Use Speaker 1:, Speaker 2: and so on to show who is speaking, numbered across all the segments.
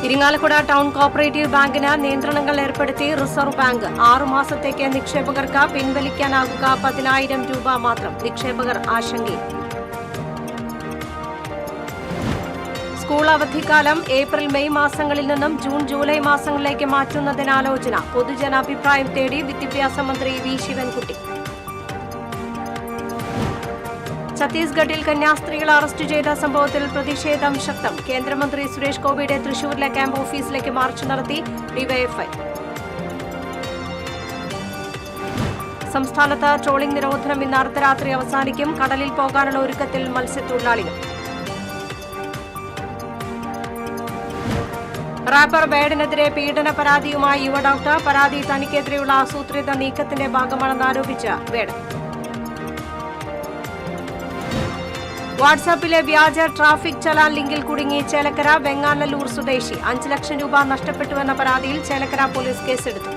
Speaker 1: Irinjalakuda town cooperative ബാങ്കിന് നിയന്ത്രണങ്ങൾ ഏർപ്പെടുത്തി റിസർവ് ബാങ്ക് 6 മാസത്തേക്ക് നിക്ഷേപകർക്ക് പിൻവലിക്കാനാകുക 10,000 രൂപ മാത്രം. നിക്ഷേപകർ ആശങ്കയിൽ. സ്കൂൾ അവധിക്കാലം ഏപ്രിൽ മെയ് മാസങ്ങളിൽ നിന്നും ജൂൺ ജൂലൈ മാസങ്ങളിലേക്ക് മാറ്റുന്നതിന് ആലോചന. പൊതുജനാഭിപ്രായം തേടി വിദ്യാഭ്യാസ മന്ത്രി വി ശിവൻകുട്ടി. ഛത്തീസ്ഗഡിൽ കന്യാസ്ത്രീകളെ അറസ്റ്റ് ചെയ്ത സംഭവത്തിൽ പ്രതിഷേധം ശക്തം. കേന്ദ്രമന്ത്രി സുരേഷ് ഗോപിയുടെ തൃശൂരിലെ ക്യാമ്പ് ഓഫീസിലേക്ക് മാർച്ച് നടത്തി ഡിവൈഎഫ്ഐ. സംസ്ഥാനത്ത് ട്രോളിംഗ് നിരോധനം ഇന്ന് അർദ്ധരാത്രി അവസാനിക്കും. കടലിൽ പോകാനുള്ള ഒരുക്കത്തിൽ മത്സ്യത്തൊഴിലാളികൾ. റാപ്പർ ബേഡിനെതിരെ പീഡന പരാതിയുമായി യുവ ഡോക്ടർ. പരാതി തനിക്കെതിരെയുള്ള ആസൂത്രിത നീക്കത്തിന്റെ ഭാഗമാണെന്നാരോപിച്ച് ബേഡ്. വാട്സാപ്പിലെ വ്യാജ ട്രാഫിക് ചലാൻ ലിങ്കിൽ കുടുങ്ങി ചേലക്കര വെങ്ങാനല്ലൂർ സ്വദേശി. 5 ലക്ഷം രൂപ നഷ്ടപ്പെട്ടുവെന്ന പരാതിയിൽ ചേലക്കര പോലീസ് കേസെടുത്തു.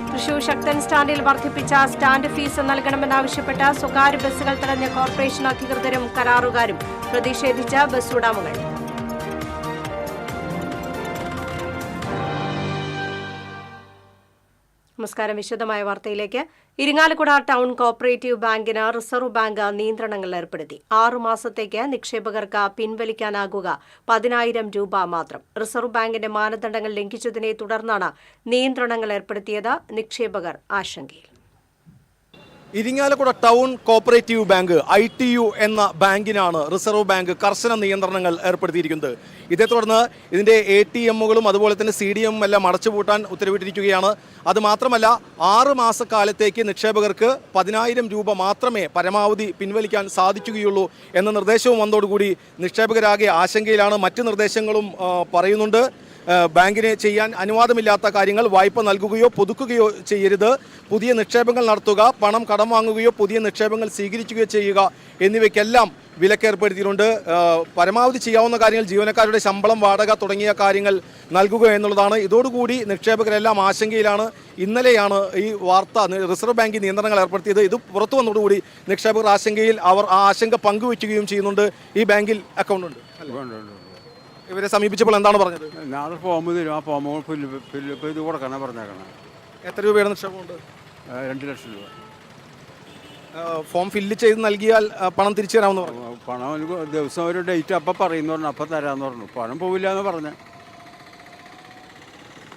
Speaker 1: തൃശൂർ ശക്തൻ സ്റ്റാൻഡിൽ വർദ്ധിപ്പിച്ച സ്റ്റാൻഡ് ഫീസ് നൽകണമെന്നാവശ്യപ്പെട്ട് സ്വകാര്യ ബസ്സുകൾ തടഞ്ഞ കോർപ്പറേഷൻ അധികൃതരും കരാറുകാരും. പ്രതിഷേധിച്ച ബസ് ഉടമകൾ. നമസ്കാരം. വിശദമായ വാർത്തയിലേക്ക്. ഇരിങ്ങാലക്കുട ടൗൺ കോഓപ്പറേറ്റീവ് ബാങ്കിന് റിസർവ് ബാങ്ക് നിയന്ത്രണങ്ങൾ ഏർപ്പെടുത്തി. 6 മാസത്തേക്ക് നിക്ഷേപകർക്ക് പിൻവലിക്കാനാകുക 10,000 രൂപ മാത്രം. റിസർവ് ബാങ്കിന്റെ മാനദണ്ഡങ്ങൾ ലംഘിച്ചതിനെ തുടർന്നാണ് നിയന്ത്രണങ്ങൾ ഏർപ്പെടുത്തിയത്. നിക്ഷേപകർ ആശങ്കയിൽ.
Speaker 2: Irinjalakuda town cooperative bank ITU എന്ന ബാങ്കിനാണ് റിസർവ് ബാങ്ക് കർശന നിയന്ത്രണങ്ങൾ ഏർപ്പെടുത്തിയിരിക്കുന്നത്. ഇതേ തുടർന്ന് ഇതിൻ്റെ ATMകളും അതുപോലെ തന്നെ CDM എല്ലാം അടച്ചുപൂട്ടാൻ ഉത്തരവിട്ടിരിക്കുകയാണ്. അതുമാത്രമല്ല 6 മാസക്കാലത്തേക്ക് നിക്ഷേപകർക്ക് 10,000 രൂപ മാത്രമേ പരമാവധി പിൻവലിക്കാൻ സാധിക്കുകയുള്ളൂ എന്ന നിർദ്ദേശവും വന്നതോടുകൂടി നിക്ഷേപകരാകെ ആശങ്കയിലാണ്. മറ്റ് നിർദ്ദേശങ്ങളും പറയുന്നുണ്ട്. ബാങ്കിന് ചെയ്യാൻ അനുവാദമില്ലാത്ത കാര്യങ്ങൾ വായ്പ നൽകുകയോ പുതുക്കുകയോ ചെയ്യരുത്. പുതിയ നിക്ഷേപങ്ങൾ നടത്തുക, പണം കടം വാങ്ങുകയോ പുതിയ നിക്ഷേപങ്ങൾ സ്വീകരിക്കുകയോ ചെയ്യുക എന്നിവയ്ക്കെല്ലാം വിലക്കേർപ്പെടുത്തിയിട്ടുണ്ട്. പരമാവധി ചെയ്യാവുന്ന കാര്യങ്ങൾ ജീവനക്കാരുടെ ശമ്പളം, വാടക തുടങ്ങിയ കാര്യങ്ങൾ നൽകുക എന്നുള്ളതാണ്. ഇതോടുകൂടി നിക്ഷേപകരെല്ലാം ആശങ്കയിലാണ്. ഇന്നലെയാണ് ഈ വാർത്ത റിസർവ് ബാങ്ക് നിയന്ത്രണങ്ങൾ ഏർപ്പെടുത്തിയത്. ഇത് പുറത്തു വന്നതോടുകൂടി നിക്ഷേപകർ ആശങ്കയിൽ. അവർ ആ ആശങ്ക പങ്കുവയ്ക്കുകയും ചെയ്യുന്നുണ്ട്. ഈ ബാങ്കിൽ അക്കൗണ്ട് ഉണ്ട്. ഇവരെ സമീപിച്ചപ്പോൾ എന്താണ് പറഞ്ഞത്?
Speaker 3: നാളെ ഫോം തരും, ആ ഫോം ഫില്ല് ചെയ്ത് കൊടുക്കാനാണ് പറഞ്ഞേക്കണം.
Speaker 2: എത്ര രൂപയുടെ നിക്ഷേപമുണ്ട്?
Speaker 3: 2 ലക്ഷം രൂപ.
Speaker 2: ഫോം ഫില്ല് ചെയ്ത് നൽകിയാൽ പണം തിരിച്ചു തരാമെന്ന് പറഞ്ഞു.
Speaker 3: പണം ദിവസം ഒരു ഡേറ്റ് അപ്പം പറയുന്നു പറഞ്ഞു, അപ്പം തരാമെന്ന് പറഞ്ഞു. പണം പോവില്ല എന്ന് പറഞ്ഞേ.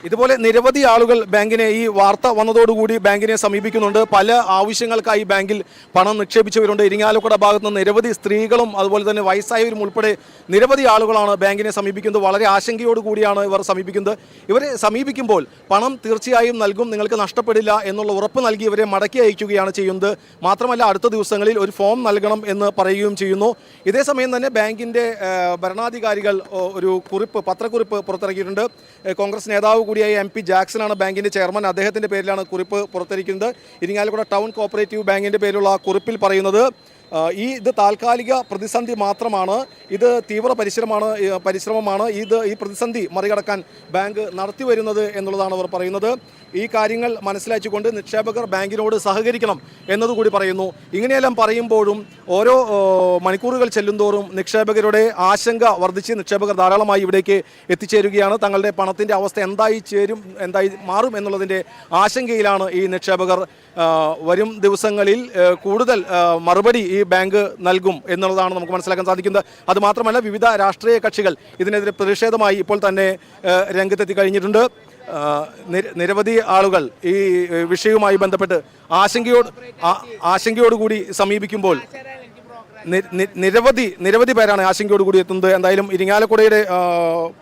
Speaker 2: ഇതുപോലെ നിരവധി ആളുകൾ ബാങ്കിനെ ഈ വാർത്ത വന്നതോടുകൂടി ബാങ്കിനെ സമീപിക്കുന്നുണ്ട്. പല ആവശ്യങ്ങൾക്കായി ബാങ്കിൽ പണം നിക്ഷേപിച്ചവരുണ്ട്. ഇരിങ്ങാലക്കുട ഭാഗത്ത് നിന്ന് നിരവധി സ്ത്രീകളും അതുപോലെ തന്നെ വയസ്സായവരും ഉൾപ്പെടെ നിരവധി ആളുകളാണ് ബാങ്കിനെ സമീപിക്കുന്നത്. വളരെ ആശങ്കയോടുകൂടിയാണ് ഇവർ സമീപിക്കുന്നത്. ഇവരെ സമീപിക്കുമ്പോൾ പണം തീർച്ചയായും നൽകും, നിങ്ങൾക്ക് നഷ്ടപ്പെടില്ല എന്നുള്ള ഉറപ്പ് നൽകി ഇവരെ മടക്കി അയക്കുകയാണ് ചെയ്യുന്നത്. മാത്രമല്ല അടുത്ത ദിവസങ്ങളിൽ ഒരു ഫോം നൽകണം എന്ന് പറയുകയും ചെയ്യുന്നു. ഇതേസമയം തന്നെ ബാങ്കിൻ്റെ ഭരണാധികാരികൾ ഒരു പത്രക്കുറിപ്പ് പുറത്തിറക്കിയിട്ടുണ്ട്. കോൺഗ്രസ് നേതാവ് കൂടിയായ MP ജാക്സനാണ് ബാങ്കിന്റെ ചെയർമാൻ. അദ്ദേഹത്തിന്റെ പേരിലാണ് കുറിപ്പ് പുറത്തിരിക്കുന്നത്. ഇരിങ്ങാലക്കുട ടൗൺ കോഓപ്പറേറ്റീവ് ബാങ്കിന്റെ പേരിലുള്ള കുറിപ്പിൽ പറയുന്നത് ഇത് താൽക്കാലിക പ്രതിസന്ധി മാത്രമാണ്. ഇത് തീവ്ര പരിശ്രമമാണ്. ഈ പ്രതിസന്ധി മറികടക്കാൻ ബാങ്ക് നടത്തിവരുന്നത് എന്നുള്ളതാണ് അവർ പറയുന്നത്. ഈ കാര്യങ്ങൾ മനസ്സിലാക്കിക്കൊണ്ട് നിക്ഷേപകർ ബാങ്കിനോട് സഹകരിക്കണം എന്നതുകൂടി പറയുന്നു. ഇങ്ങനെയെല്ലാം പറയുമ്പോഴും ഓരോ മണിക്കൂറുകൾ ചെല്ലുന്തോറും നിക്ഷേപകരുടെ ആശങ്ക വർദ്ധിച്ച് നിക്ഷേപകർ ധാരാളമായി ഇവിടേക്ക് എത്തിച്ചേരുകയാണ്. തങ്ങളുടെ പണത്തിൻ്റെ അവസ്ഥ എന്തായി മാറും എന്നുള്ളതിൻ്റെ ആശങ്കയിലാണ് ഈ നിക്ഷേപകർ. വരും ദിവസങ്ങളിൽ കൂടുതൽ മറുപടി ഈ ബാങ്ക് നൽകും എന്നുള്ളതാണ് നമുക്ക് മനസ്സിലാക്കാൻ സാധിക്കുന്നത്. അതുമാത്രമല്ല വിവിധ രാഷ്ട്രീയ കക്ഷികൾ ഇതിനെതിരെ പ്രതിഷേധമായി ഇപ്പോൾ തന്നെ രംഗത്തെത്തി കഴിഞ്ഞിട്ടുണ്ട്. നിരവധി ആളുകൾ ഈ വിഷയവുമായി ബന്ധപ്പെട്ട് ആശങ്കയോടുകൂടി സമീപിക്കുമ്പോൾ നിരവധി പേരാണ് ആശങ്കയോടുകൂടി എത്തുന്നത്. എന്തായാലും ഇരിങ്ങാലക്കുടയുടെ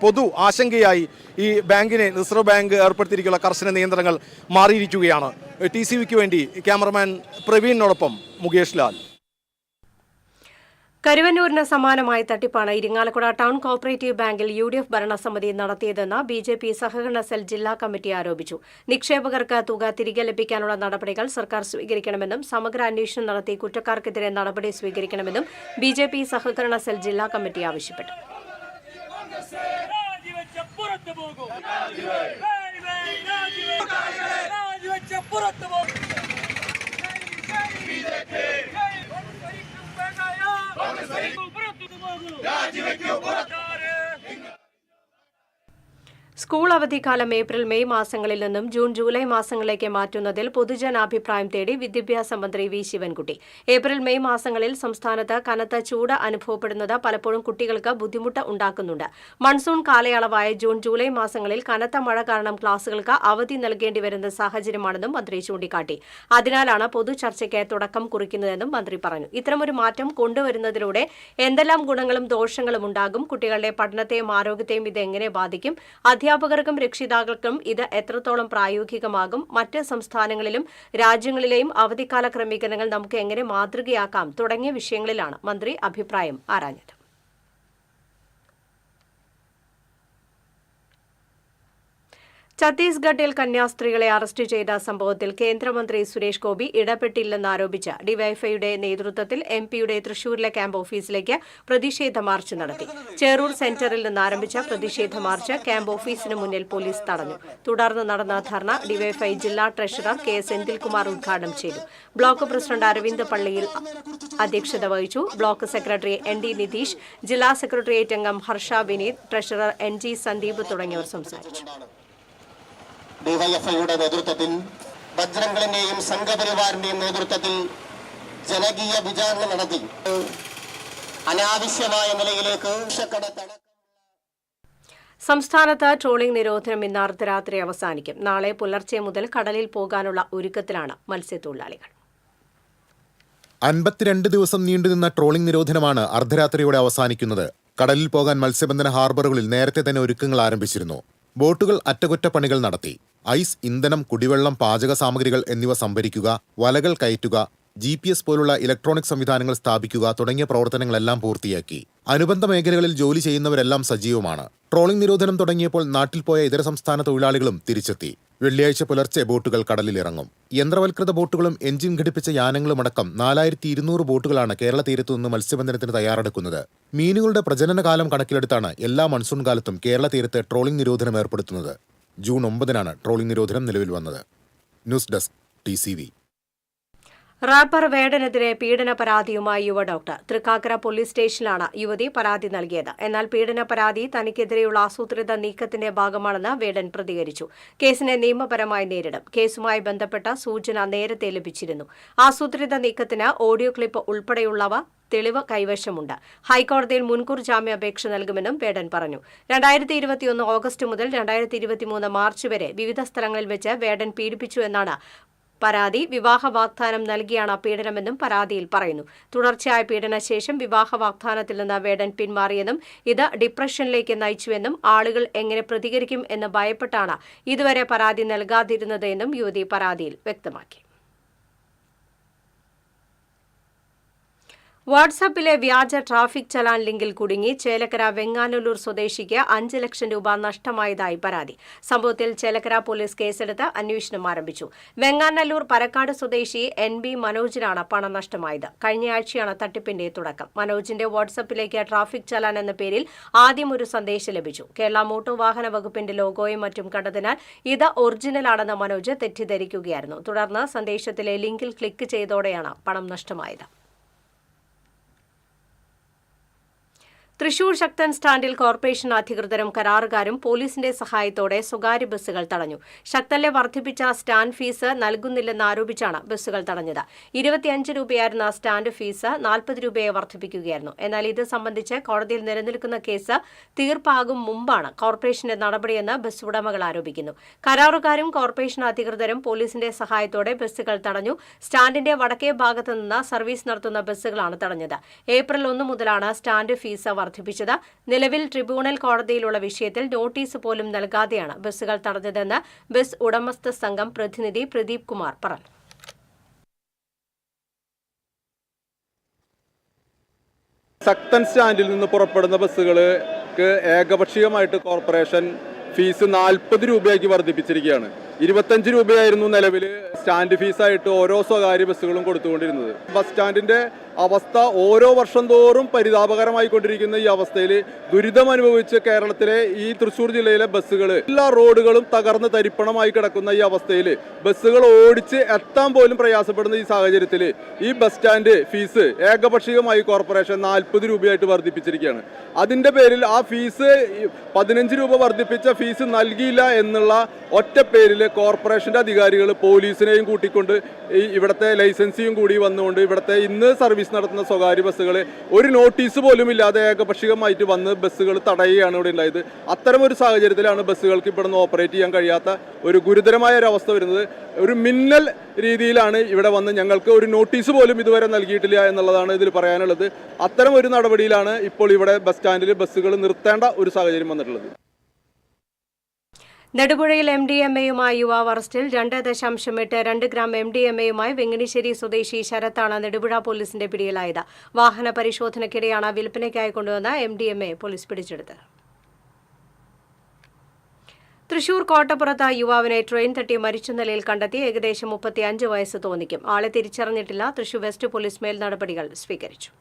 Speaker 2: പൊതു ആശങ്കയായി ഈ ബാങ്കിനെ റിസർവ് ബാങ്ക് ഏർപ്പെടുത്തിയിരിക്കുന്ന കർശന നിയന്ത്രണങ്ങൾ മാറിയിരിക്കുകയാണ്. TCVക്ക് വേണ്ടി ക്യാമറമാൻ പ്രവീണിനോടൊപ്പം മുകേഷ് ലാൽ.
Speaker 1: കരുവന്നൂരിന് സമാനമായ തട്ടിപ്പാണ് ഇരിങ്ങാലക്കുട ടൗൺ കോഓപ്പറേറ്റീവ് ബാങ്കിൽ UDF ഭരണസമിതി നടത്തിയതെന്ന് BJP സഹകരണ സെൽ ജില്ലാ കമ്മിറ്റി ആരോപിച്ചു. നിക്ഷേപകർക്ക് തുക തിരികെ ലഭിക്കാനുള്ള നടപടികൾ സർക്കാർ സ്വീകരിക്കണമെന്നും സമഗ്ര അന്വേഷണം നടത്തി കുറ്റക്കാർക്കെതിരെ നടപടി സ്വീകരിക്കണമെന്നും BJP സഹകരണ സെൽ ജില്ലാ കമ്മിറ്റി ആവശ്യപ്പെട്ടു.
Speaker 4: രാജിവെക്കൂ പുറത്ത്
Speaker 1: സ്കൂൾ അവധിക്കാലം ഏപ്രിൽ മെയ് മാസങ്ങളിൽ നിന്നും ജൂൺ ജൂലൈ മാസങ്ങളിലേക്ക് മാറ്റുന്നതിൽ പൊതുജനാഭിപ്രായം തേടി വിദ്യാഭ്യാസ മന്ത്രി വി ശിവൻകുട്ടി. ഏപ്രിൽ മെയ് മാസങ്ങളിൽ സംസ്ഥാനത്ത് കനത്ത ചൂട് അനുഭവപ്പെടുന്നത് പലപ്പോഴും കുട്ടികൾക്ക് ബുദ്ധിമുട്ട് ഉണ്ടാക്കുന്നുണ്ട്. മൺസൂൺ കാലയളവായ ജൂൺ ജൂലൈ മാസങ്ങളിൽ കനത്ത മഴ കാരണം ക്ലാസുകൾക്ക് അവധി നൽകേണ്ടി വരുന്ന സാഹചര്യമാണെന്നും മന്ത്രി ചൂണ്ടിക്കാട്ടി. അതിനാലാണ് പൊതുചർച്ചയ്ക്ക് തുടക്കം കുറിക്കുന്നതെന്നും മന്ത്രി പറഞ്ഞു. ഇത്തരമൊരു മാറ്റം കൊണ്ടുവരുന്നതിലൂടെ എന്തെല്ലാം ഗുണങ്ങളും ദോഷങ്ങളും ഉണ്ടാകും, കുട്ടികളുടെ പഠനത്തെയും ആരോഗ്യത്തെയും ഇത് എങ്ങനെ ബാധിക്കും, അധ്യാപകർക്കും രക്ഷിതാക്കൾക്കും ഇത് എത്രത്തോളം പ്രായോഗികമാകും, മറ്റ് സംസ്ഥാനങ്ങളിലും രാജ്യങ്ങളിലെയും അവധിക്കാല ക്രമീകരണങ്ങൾ നമുക്ക് എങ്ങനെ മാതൃകയാക്കാം തുടങ്ങിയ വിഷയങ്ങളിലാണ് മന്ത്രി അഭിപ്രായം ആരാഞ്ഞത്. ഛത്തീസ്ഗഡിൽ കന്യാസ്ത്രീകളെ അറസ്റ്റ് ചെയ്ത സംഭവത്തിൽ കേന്ദ്രമന്ത്രി സുരേഷ് ഗോപി ഇടപെട്ടില്ലെന്നാരോപിച്ച് ഡിവൈഎഫ്ഐയുടെ നേതൃത്വത്തിൽ എംപിയുടെ തൃശൂരിലെ ക്യാമ്പ് ഓഫീസിലേക്ക് പ്രതിഷേധ മാർച്ച് നടത്തി. ചേറൂർ സെന്ററിൽ നിന്ന് ആരംഭിച്ച പ്രതിഷേധ മാർച്ച് ക്യാമ്പ് ഓഫീസിന് മുന്നിൽ പോലീസ് തടഞ്ഞു. തുടർന്ന് നടന്ന ധർണ ഡിവൈഎഫ്ഐ ജില്ലാ ട്രഷറർ കെ സെന്തിൽകുമാർ ഉദ്ഘാടനം ചെയ്തു. ബ്ലോക്ക് പ്രസിഡന്റ് അരവിന്ദ് പള്ളിയിൽ അധ്യക്ഷത വഹിച്ചു. ബ്ലോക്ക് സെക്രട്ടറി ND നിതീഷ്, ജില്ലാ സെക്രട്ടേറിയറ്റ് അംഗം ഹർഷ വിനീത്, ട്രഷറർ NG സന്ദീപ് തുടങ്ങിയവർ സംസാരിച്ചു.
Speaker 4: ഡിവൈഎഫ്ഐയുടെ നേതൃത്വത്തിൽ ഭദ്രങ്ങളിന്റെയും സംഘപരിവാറിന്റെയും നേതൃത്വത്തിൽ ജനകീയ വിചാരണ നടത്തി അനാവശ്യമായ നിലയിലേക്ക്
Speaker 1: സംസ്ഥാനത്ത് ട്രോളിംഗ് നിരോധനം ഇന്ന് അർദ്ധരാത്രി അവസാനിക്കും. നാളെ പുലർച്ചെ മുതൽ കടലിൽ പോകാനുള്ള ഒരുക്കത്തിലാണ് മത്സ്യത്തൊഴിലാളികൾ.
Speaker 5: 52 ദിവസം നീണ്ടുനിന്ന ട്രോളിംഗ് നിരോധനമാണ് അർദ്ധരാത്രിയോടെ അവസാനിക്കുന്നത്. കടലിൽ പോകാൻ മത്സ്യബന്ധന ഹാർബറുകളിൽ നേരത്തെ തന്നെ ഒരുക്കങ്ങൾ ആരംഭിച്ചിരുന്നു. ബോട്ടുകൾ അറ്റകുറ്റപ്പണികൾ നടത്തി. ഐസ്, ഇന്ധനം, കുടിവെള്ളം, പാചക സാമഗ്രികൾ എന്നിവ സംഭരിക്കുക, വലകൾ കയറ്റുക, GPS പോലുള്ള ഇലക്ട്രോണിക് സംവിധാനങ്ങൾ സ്ഥാപിക്കുക തുടങ്ങിയ പ്രവർത്തനങ്ങളെല്ലാം പൂർത്തിയാക്കി. അനുബന്ധ മേഖലകളിൽ ജോലി ചെയ്യുന്നവരെല്ലാം സജീവമാണ്. ട്രോളിംഗ് നിരോധനം തുടങ്ങിയപ്പോൾ നാട്ടിൽ പോയ ഇതര സംസ്ഥാന തൊഴിലാളികളും തിരിച്ചെത്തി. വെള്ളിയാഴ്ച പുലർച്ചെ ബോട്ടുകൾ കടലിലിറങ്ങും. യന്ത്രവൽകൃത ബോട്ടുകളും എഞ്ചിൻ ഘടിപ്പിച്ച യാനങ്ങളുമടക്കം 4200 ബോട്ടുകളാണ് കേരള തീരത്തുനിന്ന് മത്സ്യബന്ധനത്തിന് തയ്യാറെടുക്കുന്നത്. മീനുകളുടെ പ്രജനനകാലം കണക്കിലെടുത്താണ് എല്ലാ മൺസൂൺ കാലത്തും കേരള തീരത്ത് ട്രോളിംഗ് നിരോധനം ഏർപ്പെടുത്തുന്നത്. ജൂൺ 9-നാണ് ട്രോളിംഗ് നിരോധനം നിലവിൽ വന്നത്. News desk TCV.
Speaker 1: റാപ്പർ വേടനെതിരെ പീഡന പരാതിയുമായി യുവ ഡോക്ടർ. തൃക്കാക്കര പോലീസ് സ്റ്റേഷനിലാണ് യുവതി പരാതി നൽകിയത്. എന്നാൽ പീഡന പരാതി തനിക്കെതിരെയുള്ള ആസൂത്രിത നീക്കത്തിന്റെ ഭാഗമാണെന്ന് വേടൻ പ്രതികരിച്ചു. കേസിനെ നിയമപരമായി നേരിടും. കേസുമായി ബന്ധപ്പെട്ട സൂചന നേരത്തെ ലഭിച്ചിരുന്നു. ആസൂത്രിത നീക്കത്തിന് ഓഡിയോ ക്ലിപ്പ് ഉൾപ്പെടെയുള്ളവ തെളിവ് കൈവശമുണ്ട്. ഹൈക്കോടതിയിൽ മുൻകൂർ ജാമ്യാപേക്ഷ നൽകുമെന്നും വേടൻ പറഞ്ഞു. 2021 ഓഗസ്റ്റ് മുതൽ 2023 മാർച്ച് വരെ വിവിധ സ്ഥലങ്ങളിൽ വെച്ച് വേടൻ പീഡിപ്പിച്ചു എന്നാണ് പരാതി. വിവാഹ വാഗ്ദാനം നൽകിയാണ് പീഡനമെന്നും പരാതിയിൽ പറയുന്നു. തുടർച്ചയായ പീഡനശേഷം വിവാഹ വാഗ്ദാനത്തിൽ നിന്ന് വേടൻ പിന്മാറിയെന്നും ഇത് ഡിപ്രഷനിലേക്ക് നയിച്ചുവെന്നും ആളുകൾ എങ്ങനെ പ്രതികരിക്കും എന്ന് ഭയപ്പെട്ടാണ് ഇതുവരെ പരാതി നൽകാതിരുന്നത് എന്നും യുവതി പരാതിയിൽ വ്യക്തമാക്കി. വാട്സാപ്പിലെ വ്യാജ ട്രാഫിക് ചലാൻ ലിങ്കിൽ കുടുങ്ങി ചേലക്കര വെങ്ങാനല്ലൂർ സ്വദേശിക്ക് 5 ലക്ഷം രൂപ നഷ്ടമായതായി പരാതി. സംഭവത്തിൽ ചേലക്കര പോലീസ് കേസെടുത്ത് അന്വേഷണം ആരംഭിച്ചു. വെങ്ങാനല്ലൂർ പരക്കാട് സ്വദേശി NB മനോജിനാണ് പണം നഷ്ടമായത്. കഴിഞ്ഞയാഴ്ചയാണ് തട്ടിപ്പിന്റെ തുടക്കം. മനോജിന്റെ വാട്സാപ്പിലേക്ക് ട്രാഫിക് ചലാൻ എന്ന പേരിൽ ആദ്യം ഒരു സന്ദേശം ലഭിച്ചു. കേരള മോട്ടോർ വാഹന വകുപ്പിന്റെ ലോഗോയും മറ്റും കണ്ടതിനാൽ ഇത് ഒറിജിനലാണെന്ന് മനോജ് തെറ്റിദ്ധരിക്കുകയായിരുന്നു. തുടർന്ന് സന്ദേശത്തിലെ ലിങ്കിൽ ക്ലിക്ക് ചെയ്തോടെയാണ് പണം നഷ്ടമായത്. തൃശൂർ ശക്തൻ സ്റ്റാൻഡിൽ കോർപ്പറേഷൻ അധികൃതരും കരാറുകാരും പോലീസിന്റെ സഹായത്തോടെ സ്വകാര്യ ബസ്സുകൾ തടഞ്ഞു. ശക്തനിലെ വർദ്ധിപ്പിച്ച സ്റ്റാൻഡ് ഫീസ് നൽകുന്നില്ലെന്നാരോപിച്ചാണ് ബസ്സുകൾ തടഞ്ഞത്. 25 രൂപയായിരുന്ന സ്റ്റാൻഡ് ഫീസ് 40 രൂപയെ വർദ്ധിപ്പിക്കുകയായിരുന്നു. എന്നാൽ ഇത് സംബന്ധിച്ച് കോടതിയിൽ നിലനിൽക്കുന്ന കേസ് തീർപ്പാകും മുമ്പാണ് കോർപ്പറേഷന്റെ നടപടിയെന്ന് ബസ് ഉടമകൾ ആരോപിക്കുന്നു. കരാറുകാരും കോർപ്പറേഷൻ അധികൃതരും പോലീസിന്റെ സഹായത്തോടെ ബസ്സുകൾ തടഞ്ഞു. സ്റ്റാൻഡിന്റെ വടക്കേ ഭാഗത്ത് നിന്ന് സർവീസ് നടത്തുന്ന ബസ്സുകളാണ് തടഞ്ഞത്. ഏപ്രിൽ 1 മുതലാണ് സ്റ്റാൻഡ് ഫീസ് വർദ്ധിപ്പിച്ചത്. നിലവിൽ ട്രിബ്യൂണൽ കോടതിയിലുള്ള വിഷയത്തിൽ നോട്ടീസ് പോലും നൽകാതെയാണ് ബസ്സുകൾ തടഞ്ഞതെന്ന് ബസ് ഉടമസ്ഥ സംഘം പ്രതിനിധി പ്രദീപ് കുമാർ പറഞ്ഞു.
Speaker 6: ശക്തൻ സ്റ്റാൻഡിൽ നിന്ന് പുറപ്പെടുന്ന ബസ്സുകൾക്ക് ഏകപക്ഷീയമായിട്ട് കോർപ്പറേഷൻ ഫീസ് 40 രൂപയാക്കി വർദ്ധിപ്പിച്ചിരിക്കുകയാണ്. 25 രൂപയായിരുന്നു നിലവിൽ സ്റ്റാൻഡ് ഫീസായിട്ട് ഓരോ സ്വകാര്യ ബസ്സുകളും കൊടുത്തുകൊണ്ടിരുന്നത്. ബസ് സ്റ്റാൻഡിന്റെ അവസ്ഥ ഓരോ വർഷം തോറും പരിതാപകരമായിക്കൊണ്ടിരിക്കുന്ന ഈ അവസ്ഥയിൽ ദുരിതം അനുഭവിച്ച് കേരളത്തിലെ ഈ തൃശ്ശൂർ ജില്ലയിലെ ബസ്സുകൾ എല്ലാ റോഡുകളും തകർന്ന് തരിപ്പണമായി കിടക്കുന്ന ഈ അവസ്ഥയിൽ ബസ്സുകൾ ഓടിച്ച് എത്താൻ പോലും പ്രയാസപ്പെടുന്ന ഈ സാഹചര്യത്തിൽ ഈ ബസ് സ്റ്റാൻഡ് ഫീസ് ഏകപക്ഷീയമായി കോർപ്പറേഷൻ 40 രൂപയായിട്ട് വർദ്ധിപ്പിച്ചിരിക്കുകയാണ്. അതിന്റെ പേരിൽ ആ ഫീസ് 15 രൂപ വർദ്ധിപ്പിച്ച ഫീസ് നൽകിയില്ല എന്നുള്ള ഒറ്റ പേരിൽ കോർപ്പറേഷൻ്റെ അധികാരികൾ പോലീസിനെയും കൂട്ടിക്കൊണ്ട് ഇവിടുത്തെ ലൈസൻസിയും കൂടി വന്നുകൊണ്ട് ഇവിടുത്തെ ഇന്ന് സർവീസ് നടത്തുന്ന സ്വകാര്യ ബസ്സുകൾ ഒരു നോട്ടീസ് പോലും ഇല്ലാതെ ഏകപക്ഷീയമായിട്ട് വന്ന് ബസ്സുകൾ തടയുകയാണ് ഇവിടെ ഉണ്ടായത്. അത്തരമൊരു സാഹചര്യത്തിലാണ് ബസ്സുകൾക്ക് ഇവിടെ നിന്ന് ഓപ്പറേറ്റ് ചെയ്യാൻ കഴിയാത്ത ഒരു ഗുരുതരമായ ഒരു അവസ്ഥ വരുന്നത്. ഒരു മിന്നൽ രീതിയിലാണ് ഇവിടെ വന്ന് ഞങ്ങൾക്ക് ഒരു നോട്ടീസ് പോലും ഇതുവരെ നൽകിയിട്ടില്ല എന്നുള്ളതാണ് ഇതിൽ പറയാനുള്ളത്. അത്തരം ഒരു നടപടിയിലാണ് ഇപ്പോൾ ഇവിടെ ബസ് സ്റ്റാൻഡിൽ ബസ്സുകൾ നിർത്തേണ്ട ഒരു സാഹചര്യം വന്നിട്ടുള്ളത്.
Speaker 1: നെടുപുഴയിൽ MDMA-യുമായി യുവാവ് അറസ്റ്റിൽ. 2.82 ഗ്രാം MDMA-യുമായി വെങ്ങണിശ്ശേരി സ്വദേശി ശരത്താണ് നെടുപുഴ പോലീസിന്റെ പിടിയിലായത്. വാഹന പരിശോധനയ്ക്കിടെയാണ് വിൽപ്പനയ്ക്കായി കൊണ്ടുവന്ന MDMA പോലീസ് പിടിച്ചെടുത്തത്. തൃശൂർ കോട്ടപ്പുറത്ത് യുവാവിനെ ട്രെയിൻ തട്ടി മരിച്ച നിലയിൽ കണ്ടെത്തി. ഏകദേശം 35 വയസ്സ് തോന്നിക്കും. ആളെ തിരിച്ചറിഞ്ഞിട്ടില്ല. തൃശൂർ വെസ്റ്റ് പോലീസ് മേൽ നടപടികൾ സ്വീകരിച്ചു.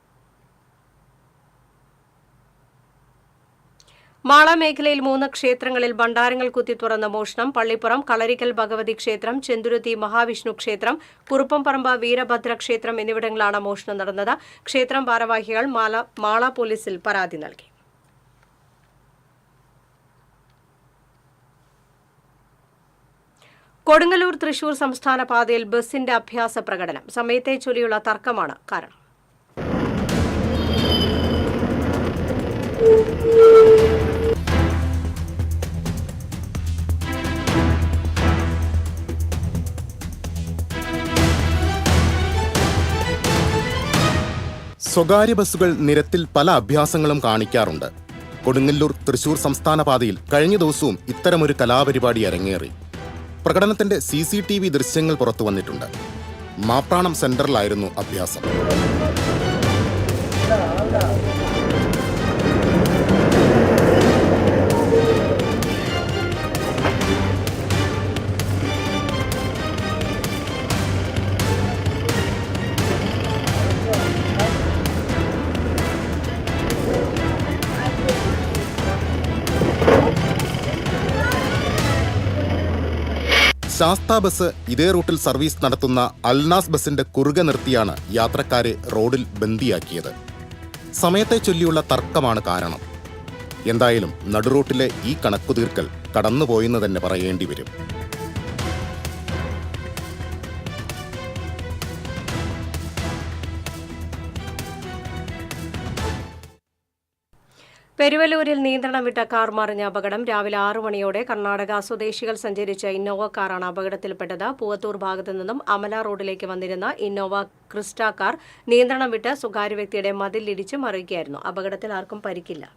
Speaker 1: മാള മേഖലയിൽ 3 ക്ഷേത്രങ്ങളിൽ ഭണ്ഡാരങ്ങൾ കുത്തി തുറന്ന മോഷണം. പള്ളിപ്പുറം കളരിക്കൽ ഭഗവതി ക്ഷേത്രം, ചെന്തുരുത്തി മഹാവിഷ്ണു ക്ഷേത്രം, കുറുപ്പംപറമ്പ് വീരഭദ്ര ക്ഷേത്രം എന്നിവിടങ്ങളിലാണ് മോഷണം നടന്നത്. ക്ഷേത്രം ഭാരവാഹികൾ മാള പോലീസിൽ പരാതി നൽകി. കൊടുങ്ങല്ലൂർ തൃശൂർ സംസ്ഥാന പാതയിൽ ബസിന്റെ അഭ്യാസ പ്രകടനം. സമയത്തെ ചൊല്ലിയുള്ള തർക്കമാണ് കാരണം.
Speaker 5: സ്വകാര്യ ബസ്സുകൾ നിരത്തിൽ പല അഭ്യാസങ്ങളും കാണിക്കാറുണ്ട്. കൊടുങ്ങല്ലൂർ തൃശൂർ സംസ്ഥാന പാതയിൽ കഴിഞ്ഞ ദിവസവും ഇത്തരമൊരു കലാപരിപാടി അരങ്ങേറി. പ്രകടനത്തിന്റെ CCTV ദൃശ്യങ്ങൾ പുറത്തു വന്നിട്ടുണ്ട്. മാപ്രാണം സെന്ററിലായിരുന്നു അഭ്യാസം. ശാസ്ത ബസ് ഇതേ റൂട്ടിൽ സർവീസ് നടത്തുന്ന അൽനാസ് ബസിന്റെ കുറുകെ നിർത്തിയാണ് യാത്രക്കാരെ റോഡിൽ ബന്ദിയാക്കിയത്. സമയത്തെ ചൊല്ലിയുള്ള തർക്കമാണ് കാരണം. എന്തായാലും നടുറൂട്ടിലെ ഈ കണക്കുതീർക്കൽ കടന്നുപോയെന്ന് തന്നെ പറയേണ്ടി വരും.
Speaker 1: പെരുവല്ലൂരിൽ നിയന്ത്രണം വിട്ട കാർ മറിഞ്ഞ അപകടം. രാവിലെ 6 മണിയോടെ കർണാടക സ്വദേശികൾ സഞ്ചരിച്ച ഇന്നോവ കാറാണ് അപകടത്തിൽപ്പെട്ടത്. പൂവത്തൂർ ഭാഗത്തു നിന്നും അമല റോഡിലേക്ക് വന്നിരുന്ന ഇന്നോവ ക്രിസ്റ്റ കാർ നിയന്ത്രണം വിട്ട് സ്വകാര്യ വ്യക്തിയുടെ മതിലിടിച്ച് മറിയുകയായിരുന്നു. അപകടത്തിൽ ആർക്കും പരിക്കില്ല.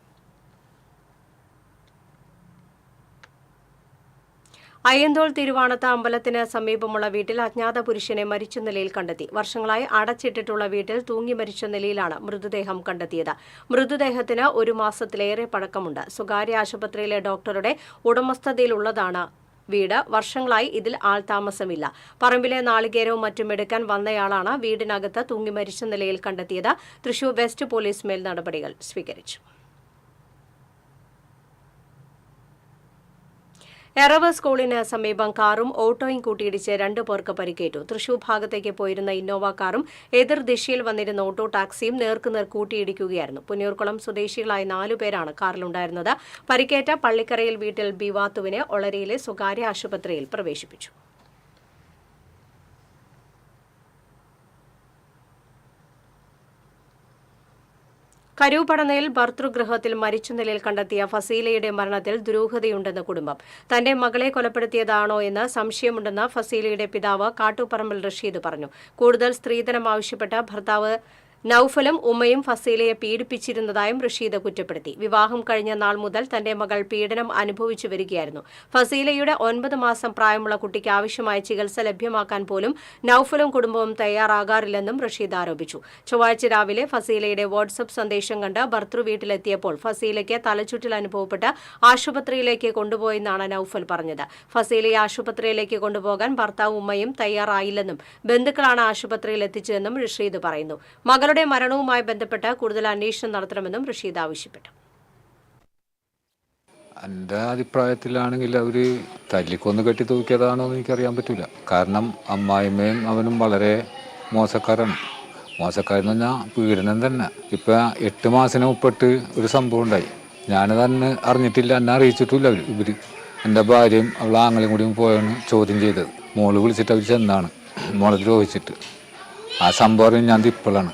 Speaker 1: അയ്യന്തോൾ തിരുവാണത്ത് അമ്പലത്തിന് സമീപമുള്ള വീട്ടിൽ അജ്ഞാത പുരുഷനെ മരിച്ച നിലയിൽ കണ്ടെത്തി. വർഷങ്ങളായി അടച്ചിട്ടിട്ടുള്ള വീട്ടിൽ തൂങ്ങി മരിച്ച നിലയിലാണ് മൃതദേഹം കണ്ടെത്തിയത്. മൃതദേഹത്തിന് 1 മാസത്തിലേറെ പഴക്കമുണ്ട്. സ്വകാര്യ ആശുപത്രിയിലെ ഡോക്ടറുടെ ഉടമസ്ഥതയിലുള്ളതാണ് വീട്. വർഷങ്ങളായി ഇതിൽ ആൾതാമസമില്ല. പറമ്പിലെ നാളികേരവും മറ്റും എടുക്കാൻ വന്നയാളാണ് വീടിനകത്ത് തൂങ്ങി മരിച്ച നിലയിൽ കണ്ടെത്തിയത്. തൃശൂർ വെസ്റ്റ് പോലീസ് മേൽ നടപടികൾ സ്വീകരിച്ചു. എറവ സ്കൂളിന് സമീപം കാറും ഓട്ടോയും കൂട്ടിയിടിച്ച് 2 പേർക്ക് പരിക്കേറ്റു. തൃശൂർ ഭാഗത്തേക്ക് പോയിരുന്ന ഇന്നോവ കാറും എതിർ ദിശയിൽ വന്നിരുന്ന ഓട്ടോ ടാക്സിയും നേർക്കുനേർ കൂട്ടിയിടിക്കുകയായിരുന്നു. പുന്നയൂർക്കുളം സ്വദേശികളായ 4 പേരാണ് കാറിലുണ്ടായിരുന്നത്. പരിക്കേറ്റ പള്ളിക്കരയിൽ വീട്ടിൽ ബിവാത്തുവിനെ ഒളരിയിലെ സ്വകാര്യ ആശുപത്രിയിൽ പ്രവേശിപ്പിച്ചു. കരൂപടനയിൽ ഭർതൃഗൃഹത്തിൽ മരിച്ച നിലയിൽ കണ്ടെത്തിയ ഫസീലയുടെ മരണത്തിൽ ദുരൂഹതയുണ്ടെന്ന് കുടുംബം. തന്റെ മകളെ കൊലപ്പെടുത്തിയതാണോ എന്ന് സംശയമുണ്ടെന്ന് ഫസീലയുടെ പിതാവ് കാട്ടുപറമ്പിൽ റഷീദ് പറഞ്ഞു. കൂടുതൽ സ്ത്രീധനം ആവശ്യപ്പെട്ട ഭർത്താവ് നൌഫലും ഉമ്മയും ഫസീലയെ പീഡിപ്പിച്ചിരുന്നതായും റഷീദ് കുറ്റപ്പെടുത്തി. വിവാഹം കഴിഞ്ഞ നാൾ മുതൽ തന്റെ മകൾ പീഡനം അനുഭവിച്ചു വരികയായിരുന്നു. ഫസീലയുടെ 9 മാസം പ്രായമുള്ള കുട്ടിക്ക് ആവശ്യമായ ചികിത്സ ലഭ്യമാക്കാൻ പോലും നൌഫലും കുടുംബവും തയ്യാറാകാറില്ലെന്നും റഷീദ് ആരോപിച്ചു. ചൊവ്വാഴ്ച രാവിലെ ഫസീലയുടെ വാട്സ്ആപ്പ് സന്ദേശം കണ്ട് ഭർതൃ വീട്ടിലെത്തിയപ്പോൾ ഫസീലയ്ക്ക് തലചുറ്റൽ അനുഭവപ്പെട്ട് ആശുപത്രിയിലേക്ക് കൊണ്ടുപോയെന്നാണ് നൌഫൽ പറഞ്ഞത്. ഫസീലയെ ആശുപത്രിയിലേക്ക് കൊണ്ടുപോകാൻ ഭർത്താവും ഉമ്മയും തയ്യാറായില്ലെന്നും ബന്ധുക്കളാണ് ആശുപത്രിയിൽ എത്തിച്ചതെന്നും റഷീദ് പറയുന്നു. മകളുടെ മരണവുമായി ബന്ധപ്പെട്ട് കൂടുതൽ അന്വേഷണം നടത്തണമെന്നും റഷീദ് ആവശ്യപ്പെട്ടു.
Speaker 7: എൻ്റെ അഭിപ്രായത്തിലാണെങ്കിൽ അവർ തല്ലിക്കൊന്ന് കെട്ടി തൂക്കിയതാണോ എന്ന് എനിക്കറിയാൻ പറ്റില്ല. കാരണം അമ്മായിമ്മയും അവനും വളരെ മോശക്കാരാണ്. മോശക്കാരെന്ന് പറഞ്ഞാൽ പീഡനം തന്നെ. ഇപ്പം 8 മാസത്തിന് മുപ്പിട്ട് ഒരു സംഭവം ഉണ്ടായി. ഞാനത് അന്ന് അറിഞ്ഞിട്ടില്ല, എന്നെ അറിയിച്ചിട്ടില്ല ഇവർ. എൻ്റെ ഭാര്യയും അവളെ ആങ്ങളെയും കൂടിയും പോയാണ് ചോദ്യം ചെയ്തത്. മോള് വിളിച്ചിട്ട് അവർ ചെന്നാണ് മോളെ ദ്രോഹിച്ചിട്ട്. ആ സംഭവം ഞാൻ ഇപ്പോഴാണ്.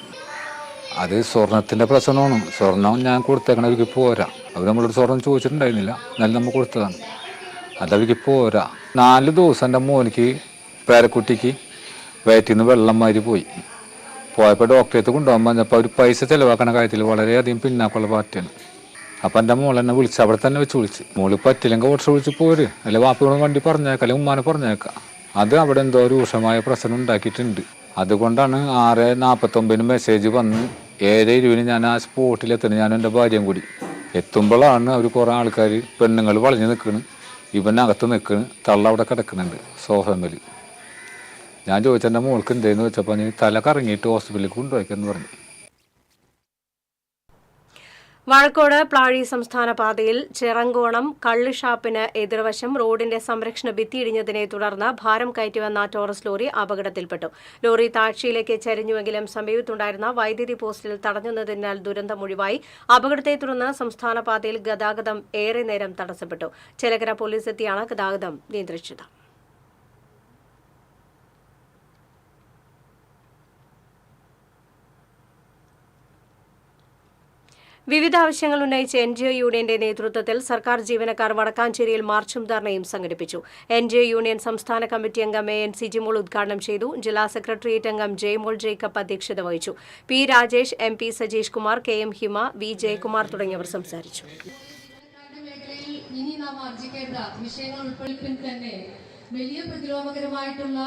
Speaker 7: അത് സ്വർണത്തിൻ്റെ പ്രശ്നമാണ്. സ്വർണം ഞാൻ കൊടുത്തേക്കണവർക്ക് പോരാ. അവർ നമ്മളോട് സ്വർണം ചോദിച്ചിട്ടുണ്ടായിരുന്നില്ല, എന്നാലും നമ്മൾ കൊടുത്തതാണ്. അതവർക്ക് പോരാ. 4 ദിവസം എൻ്റെ മോനിക്ക് പേരക്കുട്ടിക്ക് വയറ്റിൽ നിന്ന് വെള്ളം മാതിരി പോയപ്പോൾ ഡോക്ടറേത്ത് കൊണ്ടുപോകാൻ പറഞ്ഞപ്പോൾ അവർ പൈസ ചിലവാക്കണ കാര്യത്തിൽ വളരെയധികം പിന്നാക്കുള്ള പാർട്ടിയാണ്. അപ്പം എൻ്റെ മോളെന്നെ വിളിച്ച് അവിടെ തന്നെ വെച്ച് വിളിച്ച്, മോള് പറ്റില്ലെങ്കിൽ ഓട്ടോ വിളിച്ച് പോര്, അല്ലെ വാപ്പയോട് വണ്ടി പറഞ്ഞേക്കാം, അല്ലെങ്കിൽ ഉമ്മാനെ പറഞ്ഞേക്കാം. അത് അവിടെ എന്തോ രൂക്ഷമായ പ്രശ്നം ഉണ്ടാക്കിയിട്ടുണ്ട്. അതുകൊണ്ടാണ് 6:49 മെസ്സേജ് വന്ന് 7:20 ഞാൻ ആ സ്പോട്ടിലെത്തുന്നത്. ഞാനും എൻ്റെ ഭാര്യയും കൂടി എത്തുമ്പോഴാണ് അവർ കുറേ ആൾക്കാർ, പെണ്ണുങ്ങൾ വളഞ്ഞ് നിൽക്കണ്, ഇവനകത്ത് നിൽക്കണ്, തള്ള അവിടെ കിടക്കുന്നുണ്ട് സോഫമേൽ. ഞാൻ ചോദിച്ചെൻ്റെ മോൾക്ക് എന്തേന്ന് വെച്ചപ്പോൾ ഞാൻ തല കറങ്ങിയിട്ട് ഹോസ്പിറ്റലിൽ കൊണ്ടുപോയിക്കെന്ന് പറഞ്ഞു.
Speaker 1: വാഴക്കോട് പ്ലാഴി സംസ്ഥാന പാതയിൽ ചിറങ്കോണം കള്ളുഷാപ്പിന് എതിർവശം റോഡിന്റെ സംരക്ഷണ ഭിത്തി ഇടിഞ്ഞതിനെ തുടർന്ന് ഭാരം കയറ്റിവന്ന ടോറസ് ലോറി അപകടത്തിൽപ്പെട്ടു. ലോറി താഴ്ചയിലേക്ക് ചരിഞ്ഞുവെങ്കിലും സമീപത്തുണ്ടായിരുന്ന വൈദ്യുതി പോസ്റ്റിൽ തടഞ്ഞുന്നതിനാൽ ദുരന്തമൊഴിവായി. അപകടത്തെ തുടർന്ന് സംസ്ഥാന പാതയിൽ ഗതാഗതം ഏറെ നേരം തടസ്സപ്പെട്ടു. ചേലക്കര പോലീസ് എത്തിയാണ് ഗതാഗതം നിയന്ത്രിച്ചത്. വിവിധ ആവശ്യങ്ങൾ ഉന്നയിച്ച് NGO യൂണിയന്റെ നേതൃത്വത്തിൽ സർക്കാർ ജീവനക്കാർ വടക്കാഞ്ചേരിയിൽ മാർച്ചും ധർണയും സംഘടിപ്പിച്ചു. NGO യൂണിയൻ സംസ്ഥാന കമ്മിറ്റി അംഗം AN സിജിമോൾ ഉദ്ഘാടനം ചെയ്തു. ജില്ലാ സെക്രട്ടേറിയറ്റ് അംഗം ജയമോൾ ജേക്കബ് അധ്യക്ഷത വഹിച്ചു. P Rajesh, MP Sajeesh Kumar, KM ഹിമ, V ജയകുമാർ തുടങ്ങിയവർ സംസാരിച്ചു.
Speaker 8: ഇനി നാം ആർജിക്കേണ്ട വിഷയങ്ങൾ ഉൾപ്പെടുത്തി തന്നെ വലിയ പ്രതിരോധകരമായിട്ടുള്ള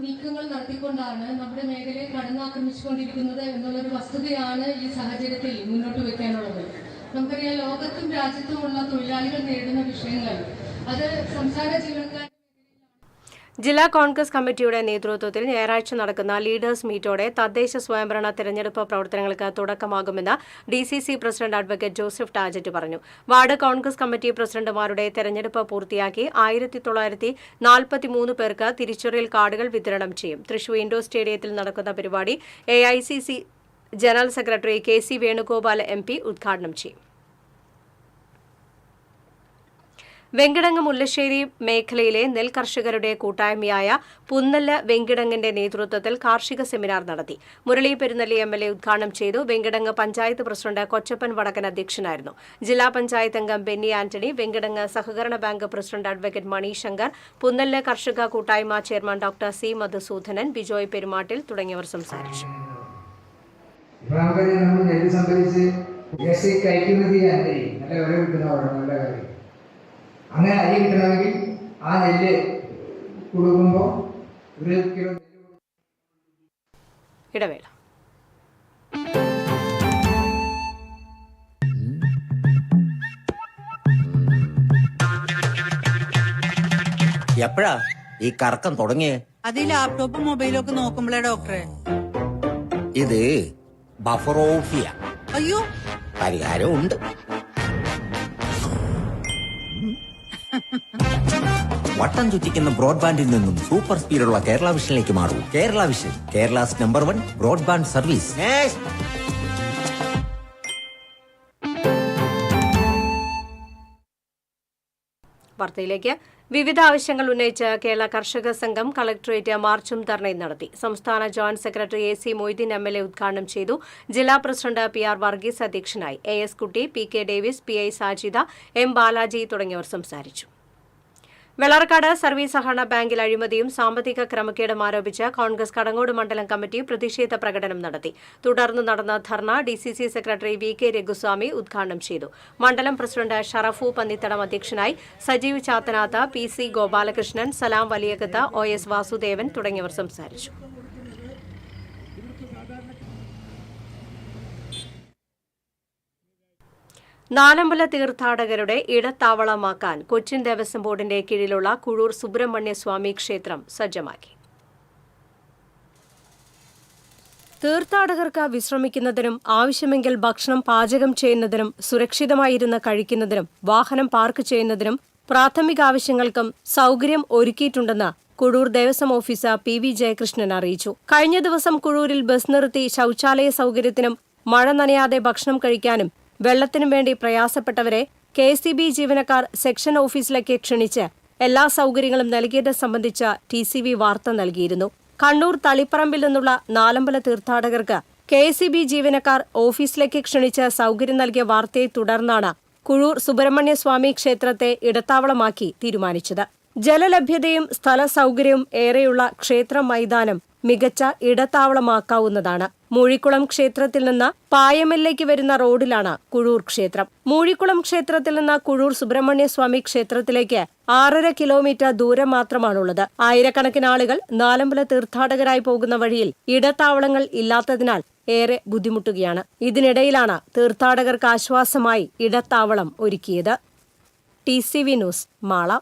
Speaker 8: നീക്കങ്ങൾ നടത്തിക്കൊണ്ടാണ് നമ്മുടെ മേഖലയെ കടന്നാക്രമിച്ചുകൊണ്ടിരിക്കുന്നത് എന്നുള്ളൊരു വസ്തുതയാണ് ഈ സാഹചര്യത്തിൽ മുന്നോട്ട് വെക്കാനുള്ളത്. നമുക്കറിയാം, ലോകത്തും രാജ്യത്തുമുള്ള തൊഴിലാളികൾ നേരിടുന്ന വിഷയങ്ങൾ അത് സംസ്ഥാന ജീവനക്കാർ.
Speaker 1: ജില്ലാ കോൺഗ്രസ് കമ്മിറ്റിയുടെ നേതൃത്വത്തിൽ ഞായറാഴ്ച നടക്കുന്ന ലീഡേഴ്സ് മീറ്റോടെ തദ്ദേശ സ്വയംഭരണ തെരഞ്ഞെടുപ്പ് പ്രവർത്തനങ്ങൾക്ക് തുടക്കമാകുമെന്ന് DCC പ്രസിഡന്റ് അഡ്വക്കേറ്റ് ജോസഫ് ടാജറ്റ് പറഞ്ഞു. വാർഡ് കോൺഗ്രസ് കമ്മിറ്റി പ്രസിഡന്റുമാരുടെ തെരഞ്ഞെടുപ്പ് പൂർത്തിയാക്കി 1943 പേർക്ക് തിരിച്ചറിയൽ കാർഡുകൾ വിതരണം ചെയ്യും. തൃശൂർ ഇൻഡോർ സ്റ്റേഡിയത്തിൽ നടക്കുന്ന പരിപാടി AICC general secretary KC Venugopal MP ഉദ്ഘാടനം ചെയ്യും. വെങ്കിടങ്ങ് മുല്ലശ്ശേരി മേഖലയിലെ നെൽ കർഷകരുടെ കൂട്ടായ്മയായ പുന്നല് വെങ്കിടങ്ങിന്റെ നേതൃത്വത്തിൽ കാർഷിക സെമിനാർ നടത്തി. മുരളി പെരുന്നല്ലി MLA ഉദ്ഘാടനം ചെയ്തു. വെങ്കിടങ്ങ് പഞ്ചായത്ത് പ്രസിഡന്റ് കൊച്ചപ്പൻ വടക്കൻ അധ്യക്ഷനായിരുന്നു. ജില്ലാ പഞ്ചായത്ത് അംഗം ബെന്നി ആന്റണി, വെങ്കിടങ്ങ് സഹകരണ bank president advocate Mani Shankar, Punnal കർഷക കൂട്ടായ്മ chairman doctor C Madhusoodanan, Bijoy Perumattil തുടങ്ങിയവർ സംസാരിച്ചു.
Speaker 9: അങ്ങനെ അരി കിട്ടണമെങ്കിൽ ആ നെല്ല് കൊടുക്കുമ്പോൾ 1 കിലോ.
Speaker 1: ഇടവേള.
Speaker 10: എപ്പോഴാ ഈ കറക്കം തുടങ്ങിയേ?
Speaker 11: അത് ഈ ലാപ്ടോപ്പും മൊബൈലും ഒക്കെ നോക്കുമ്പോഴേ ഡോക്ടറെ.
Speaker 10: ഇത് ബഫറോഫിയ.
Speaker 11: അയ്യോ,
Speaker 10: പരിഹാരം ഉണ്ട്. വട്ടം ചുറ്റിക്കുന്ന ബ്രോഡ്ബാൻഡിൽ നിന്നും സൂപ്പർ സ്പീഡുള്ള കേരള വിഷനിലേക്ക് മാറൂ. Kerala vision, Kerala's number 1 broadband service.
Speaker 1: വാർത്തയിലേക്ക്. വിവിധ ആവശ്യങ്ങൾ ഉന്നയിച്ച് കേരള കർഷക സംഘം കളക്ടറേറ്റ് മാർച്ചും ധർണയും നടത്തി. സംസ്ഥാന joint secretary AC Moideen MLA ഉദ്ഘാടനം ചെയ്തു. ജില്ലാ പ്രസിഡന്റ് PR വർഗീസ് അധ്യക്ഷനായി. AS കുട്ടി, PK Davis, PI Sajida, M Balaji തുടങ്ങിയവർ സംസാരിച്ചു. വെള്ളാർക്കാട് സർവീസ് സഹകരണ ബാങ്കിൽ അഴിമതിയും സാമ്പത്തിക ക്രമക്കേടും ആരോപിച്ച് കോൺഗ്രസ് കടങ്ങോട് മണ്ഡലം കമ്മിറ്റി പ്രതിഷേധ പ്രകടനം നടത്തി. തുടർന്ന് നടന്ന ധർണ DCC സെക്രട്ടറി VK രഘുസ്വാമി ഉദ്ഘാടനം ചെയ്തു. മണ്ഡലം പ്രസിഡന്റ് ഷറഫു പന്നിത്തടം അധ്യക്ഷനായി. സജീവ് ചാത്തനാഥ്, PC ഗോപാലകൃഷ്ണൻ, സലാം വലിയകത്ത്, OS വാസുദേവൻ തുടങ്ങിയവർ സംസാരിച്ചു. നാലമ്പല തീർത്ഥാടകരുടെ ഇടത്താവളമാക്കാൻ കൊച്ചിൻ ദേവസ്വം ബോർഡിന്റെ കീഴിലുള്ള കുഴൂർ സുബ്രഹ്മണ്യ സ്വാമി ക്ഷേത്രം സജ്ജമാക്കി. തീർത്ഥാടകർക്ക് വിശ്രമിക്കുന്നതിനും ആവശ്യമെങ്കിൽ ഭക്ഷണം പാചകം ചെയ്യുന്നതിനും സുരക്ഷിതമായിരുന്ന് കഴിക്കുന്നതിനും വാഹനം പാർക്ക് ചെയ്യുന്നതിനും പ്രാഥമിക ആവശ്യങ്ങൾക്കും സൗകര്യം ഒരുക്കിയിട്ടുണ്ടെന്ന് കുഴൂർ ദേവസ്വം ഓഫീസർ PV ജയകൃഷ്ണൻ അറിയിച്ചു. കഴിഞ്ഞ ദിവസം കുഴൂരിൽ ബസ് നിർത്തി ശൌചാലയ സൗകര്യത്തിനും മഴ നനയാതെ ഭക്ഷണം കഴിക്കാനും വെള്ളത്തിനും വേണ്ടി പ്രയാസപ്പെട്ടവരെ KCB ജീവനക്കാർ സെക്ഷൻ ഓഫീസിലേക്ക് ക്ഷണിച്ച് എല്ലാ സൗകര്യങ്ങളും നൽകിയത് സംബന്ധിച്ച TCV വാർത്ത നൽകിയിരുന്നു. കണ്ണൂർ തളിപ്പറമ്പിൽ നിന്നുള്ള നാലമ്പല തീർത്ഥാടകർക്ക് KCB ജീവനക്കാർ ഓഫീസിലേക്ക് ക്ഷണിച്ച് സൗകര്യം നൽകിയ വാർത്തയെ തുടർന്നാണ് കുഴൂർ സുബ്രഹ്മണ്യസ്വാമി ക്ഷേത്രത്തെ ഇടത്താവളമാക്കി തീരുമാനിച്ചത്. ജലലഭ്യതയും സ്ഥല സൗകര്യവും ഏറെയുള്ള ക്ഷേത്ര മൈതാനം മികച്ച ഇടത്താവളമാക്കാവുന്നതാണ്. മൂഴിക്കുളം ക്ഷേത്രത്തിൽ നിന്ന് പായമലിലേക്ക് വരുന്ന റോഡിലാണ് കുഴൂർ ക്ഷേത്രം. മൂഴിക്കുളം ക്ഷേത്രത്തിൽ നിന്ന് കുഴൂർ സുബ്രഹ്മണ്യസ്വാമി ക്ഷേത്രത്തിലേക്ക് 6.5 കിലോമീറ്റർ ദൂരം മാത്രമാണുള്ളത്. ആയിരക്കണക്കിന് ആളുകൾ നാലമ്പല തീർത്ഥാടകരായി പോകുന്ന വഴിയിൽ ഇടത്താവളങ്ങൾ ഇല്ലാത്തതിനാൽ ഏറെ ബുദ്ധിമുട്ടുകയാണ്. ഇതിനിടയിലാണ് തീർത്ഥാടകർക്ക് ആശ്വാസമായി ഇടത്താവളം ഒരുക്കിയത്. TCV news Mala.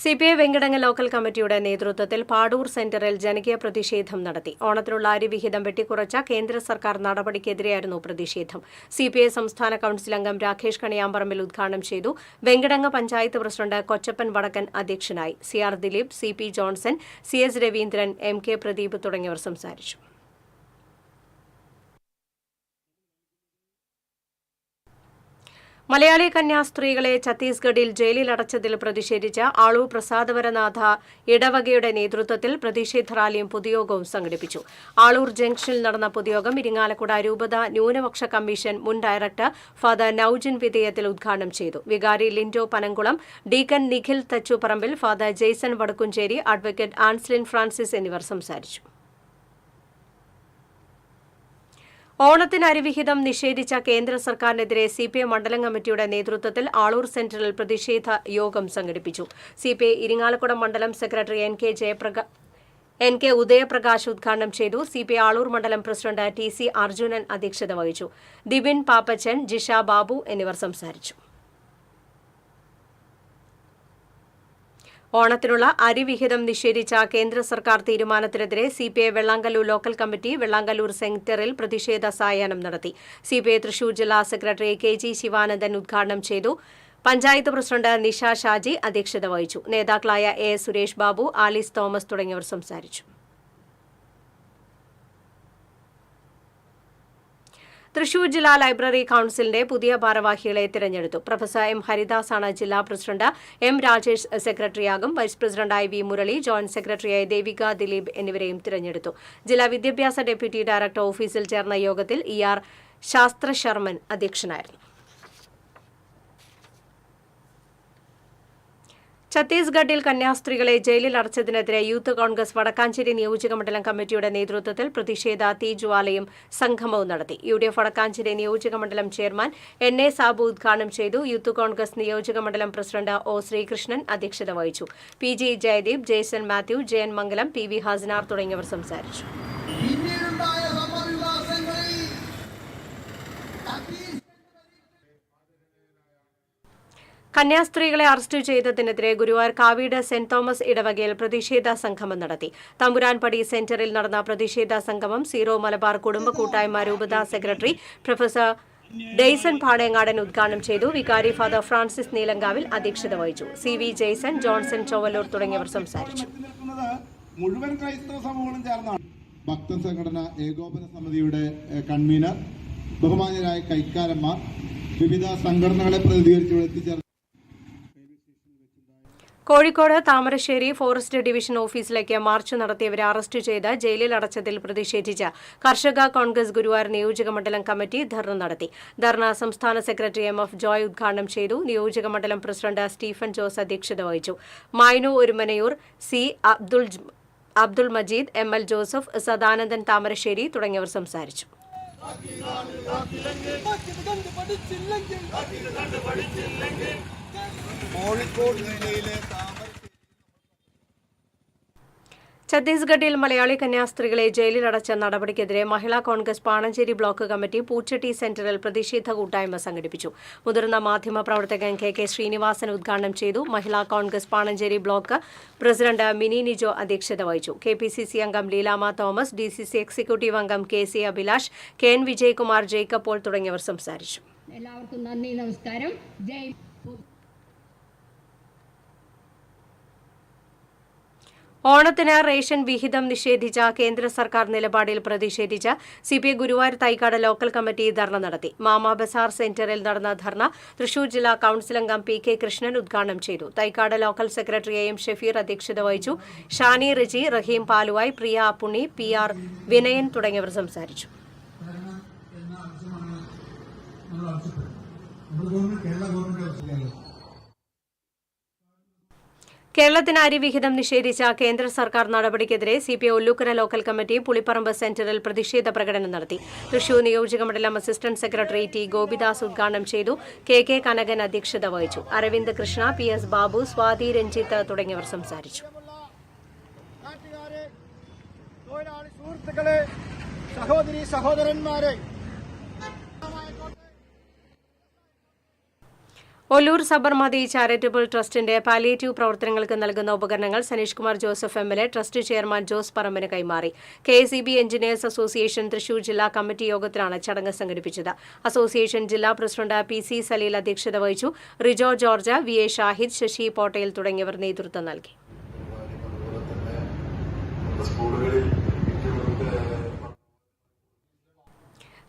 Speaker 1: CPI Venkitangu local കമ്മിറ്റിയുടെ നേതൃത്വത്തിൽ പാടൂർ സെന്ററിൽ ജനകീയ പ്രതിഷേധം നടത്തി. ഓണത്തിനുള്ള അരിവിഹിതം വെട്ടിക്കുറച്ച കേന്ദ്ര സർക്കാർ നടപടിക്കെതിരെയായിരുന്നു പ്രതിഷേധം. CPI സംസ്ഥാന കൌൺസിൽ അംഗം രാകേഷ് കണിയാമ്പറമ്പിൽ ഉദ്ഘാടനം ചെയ്തു. വെങ്കിടങ്ങ് പഞ്ചായത്ത് പ്രസിഡന്റ് കൊച്ചപ്പൻ വടക്കൻ അധ്യക്ഷനായി. CR Dileep, CP Johnson, CS Raveendran, MK Pradeep തുടങ്ങിയവർ സംസാരിച്ചു. മലയാളി കന്യാസ്ത്രീകളെ ഛത്തീസ്ഗഡിൽ ജയിലിൽ അടച്ചതിൽ പ്രതിഷേധിച്ച് ആളൂർ പ്രസാദവരനാഥ ഇടവകയുടെ നേതൃത്വത്തിൽ പ്രതിഷേധ റാലിയും പൊതുയോഗവും സംഘടിപ്പിച്ചു. ആളൂർ ജംഗ്ഷനിൽ നടന്ന പൊതുയോഗം ഇരിങ്ങാലക്കുട രൂപത ന്യൂനപക്ഷ കമ്മീഷൻ മുൻ ഡയറക്ടർ ഫാദർ നൌജിൻ വിധേയത്തിൽ ഉദ്ഘാടനം ചെയ്തു. വികാരി Lindo Panankulam, deacon Nikhil Thachuparambil, father Jaison Vadakkumchery, advocate Anslin Francis എന്നിവർ സംസാരിച്ചു. ഓണത്തിന് അരിവിഹിതം നിഷേധിച്ച കേന്ദ്ര സർക്കാരിനെതിരെ CPI മണ്ഡലം കമ്മിറ്റിയുടെ നേതൃത്വത്തിൽ ആളൂർ സെന്ററിൽ പ്രതിഷേധ യോഗം സംഘടിപ്പിച്ചു. CPI ഇരിങ്ങാലക്കുട മണ്ഡലം സെക്രട്ടറി NK ഉദയപ്രകാശ് ഉദ്ഘാടനം ചെയ്തു. CPI ആളൂർ മണ്ഡലം പ്രസിഡന്റ് TC അർജുനൻ അധ്യക്ഷത വഹിച്ചു. ദിബിൻ പാപ്പച്ചൻ, ജിഷ ബാബു എന്നിവർ സംസാരിച്ചു. ഓണത്തിനുള്ള അരിവിഹിതം നിഷേധിച്ച കേന്ദ്ര സർക്കാർ തീരുമാനത്തിനെതിരെ CPI Vellangallur local committee Vellangallur സെന്ററിൽ പ്രതിഷേധ സായാഹ്നം നടത്തി. CPI തൃശൂർ ജില്ലാ സെക്രട്ടറി KG ശിവാനന്ദൻ ഉദ്ഘാടനം ചെയ്തു. പഞ്ചായത്ത് പ്രസിഡന്റ് നിഷ ഷാജി അധ്യക്ഷത വഹിച്ചു. നേതാക്കളായ AS Suresh Babu, Alice Thomas തുടങ്ങിയവർ സംസാരിച്ചു. തൃശൂർ ജില്ലാ ലൈബ്രറി കൌൺസിലിന്റെ പുതിയ ഭാരവാഹികളെ തിരഞ്ഞെടുത്തു. പ്രൊഫസർ M ഹരിദാസാണ് ജില്ലാ പ്രസിഡന്റ്. M രാജേഷ് സെക്രട്ടറിയാകും. വൈസ് പ്രസിഡന്റായി V മുരളി, ജോയിന്റ് സെക്രട്ടറിയായി ദേവിക ദിലീപ് എന്നിവരെയും തിരഞ്ഞെടുത്തു. ജില്ലാ വിദ്യാഭ്യാസ ഡെപ്യൂട്ടി ഡയറക്ടർ ഓഫീസിൽ ചേർന്ന യോഗത്തിൽ ER ശാസ്ത്രശർമ്മൻ അധ്യക്ഷനായിരുന്നു. ഛത്തീസ്ഗഡിൽ കന്യാസ്ത്രീകളെ ജയിലിൽ അടച്ചതിനെതിരെ യൂത്ത് കോൺഗ്രസ് വടക്കാഞ്ചേരി നിയോജകമണ്ഡലം കമ്മിറ്റിയുടെ നേതൃത്വത്തിൽ പ്രതിഷേധ തീജ്വാലയും സംഗമവും നടത്തി. UDF വടക്കാഞ്ചേരി നിയോജകമണ്ഡലം ചെയർമാൻ NA സാബു ഉദ്ഘാടനം ചെയ്തു. യൂത്ത് കോൺഗ്രസ് നിയോജകമണ്ഡലം പ്രസിഡന്റ് O ശ്രീകൃഷ്ണൻ അധ്യക്ഷത വഹിച്ചു. PG Jayadeep, Jaison Mathew, Jayan Mangalam, PV Hasanar തുടങ്ങിയവർ സംസാരിച്ചു. കന്യാസ്ത്രീകളെ അറസ്റ്റ് ചെയ്തതിനെതിരെ ഗുരുവായൂർ കാവീട് സെന്റ് തോമസ് ഇടവകയിൽ പ്രതിഷേധ സംഗമം നടത്തി. തമ്പുരാൻപടി സെന്ററിൽ നടന്ന പ്രതിഷേധ സംഗമം സീറോ മലബാർ കുടുംബ കൂട്ടായ്മ രൂപത സെക്രട്ടറി പ്രൊഫസർ ഡെയ്സൺ പാടേങ്ങാടൻ ഉദ്ഘാടനം ചെയ്തു. വികാരി ഫാദർ ഫ്രാൻസിസ് നീലങ്കാവിൽ അധ്യക്ഷത വഹിച്ചു. CV ജെയ്സൺ, ജോൺസൺ ചൊവ്വല്ലൂർ തുടങ്ങിയവർ സംസാരിച്ചു.
Speaker 12: മുഴുവൻ ക്രൈസ്തവ സമൂഹങ്ങളും ചേർന്നാണ് ഭക്ത സംഘടന ഏകോപന സമിതിയുടെ കൺവീനർ, ബഹുമാന്യരായ കൈക്കാരന്മാർ, വിവിധ സംഘടനകളെ പ്രതിനിധീകരിച്ചു എത്തിച്ചേർന്നു.
Speaker 1: കോഴിക്കോട് താമരശ്ശേരി ഫോറസ്റ്റ് ഡിവിഷൻ ഓഫീസിലേക്ക് മാർച്ച് നടത്തിയവരെ അറസ്റ്റ് ചെയ്ത് ജയിലിൽ അടച്ചതിൽ പ്രതിഷേധിച്ച് കർഷക കോൺഗ്രസ് ഗുരുവായൂർ നിയോജകമണ്ഡലം കമ്മിറ്റി ധർണ നടത്തി. ധർണ സംസ്ഥാന സെക്രട്ടറി MF ജോയ് ഉദ്ഘാടനം ചെയ്തു. നിയോജകമണ്ഡലം പ്രസിഡന്റ് സ്റ്റീഫൻ ജോസ് അധ്യക്ഷത വഹിച്ചു. Mayanu Orumanayur, C Abdul Majeed, ML Joseph, Sadanandan Thamarassery തുടങ്ങിയവർ സംസാരിച്ചു. ഛത്തീസ്ഗഡിൽ മലയാളി കന്യാസ്ത്രീകളെ ജയിലിലടച്ച നടപടിക്കെതിരെ മഹിളാ കോൺഗ്രസ് പാണഞ്ചേരി ബ്ലോക്ക് കമ്മിറ്റി പൂച്ചട്ടി സെന്ററിൽ പ്രതിഷേധ കൂട്ടായ്മ സംഘടിപ്പിച്ചു. മുതിർന്ന മാധ്യമ പ്രവർത്തകൻ KK ശ്രീനിവാസൻ ഉദ്ഘാടനം ചെയ്തു. മഹിളാ കോൺഗ്രസ് പാണഞ്ചേരി ബ്ലോക്ക് പ്രസിഡന്റ് മിനി നിജോ അധ്യക്ഷത വഹിച്ചു. KPCC അംഗം ലീലാമ തോമസ്, DCC എക്സിക്യൂട്ടീവ് അംഗം KC Abhilash, KN Vijayakumar, Jacob Paul തുടങ്ങിയവർ സംസാരിച്ചു.
Speaker 13: എല്ലാവർക്കും നന്ദി, നമസ്കാരം.
Speaker 1: ഓണത്തിന് റേഷൻ വിഹിതം നിഷേധിച്ച കേന്ദ്ര സർക്കാർ നിലപാടിൽ പ്രതിഷേധിച്ച് CPI Guruvayur Thaikkad local committee dharna നടത്തി. മാമാ ബസാർ സെന്ററിൽ നടന്ന ധർണ തൃശൂർ ജില്ലാ കൌൺസിൽ അംഗം പി.കെ. കൃഷ്ണൻ ഉദ്ഘാടനം ചെയ്തു. Thycaud local secretary M Shafeer അധ്യക്ഷത വഹിച്ചു. ഷാനി റിജി, റഹീം പാലുവായ്, പ്രിയ അപ്പുണ്ണി, PR വിനയൻ തുടങ്ങിയവർ സംസാരിച്ചു. കേരളത്തിന് അരി വിഹിതം നിഷേധിച്ച കേന്ദ്ര സർക്കാർ നടപടിക്കെതിരെ CPI Ollukkara local committee Pulipparambu സെന്ററിൽ പ്രതിഷേധ പ്രകടനം നടത്തി. തൃശൂർ നിയോജകമണ്ഡലം അസിസ്റ്റന്റ് സെക്രട്ടറി ടി ഗോപിദാസ് ഉദ്ഘാടനം ചെയ്തു. കെ കനകൻ അധ്യക്ഷത വഹിച്ചു. അരവിന്ദ് കൃഷ്ണ, PS ബാബു, സ്വാതി രഞ്ജിത്ത് തുടങ്ങിയവർ സംസാരിച്ചു.
Speaker 14: സഹോദരി സഹോദരന്മാരെ,
Speaker 1: ഒല്ലൂർ സബർമതി ചാരിറ്റബിൾ ട്രസ്റ്റിന്റെ പാലിയേറ്റീവ് പ്രവർത്തനങ്ങൾക്ക് നൽകുന്ന ഉപകരണങ്ങൾ Saneesh Kumar Joseph MLA trust chairman Jose പറമ്പിന് കൈമാറി. KSEB എഞ്ചിനീയേഴ്സ് അസോസിയേഷൻ തൃശൂർ ജില്ലാ കമ്മിറ്റി യോഗത്തിലാണ് ചടങ്ങ് സംഘടിപ്പിച്ചത്. അസോസിയേഷൻ ജില്ലാ പ്രസിഡന്റ് PC സലീൽ അധ്യക്ഷത വഹിച്ചു. റിജോ ജോർജ്, VA ഷാഹിദ്, ശശി പോട്ടയിൽ തുടങ്ങിയവർ നേതൃത്വം നൽകി.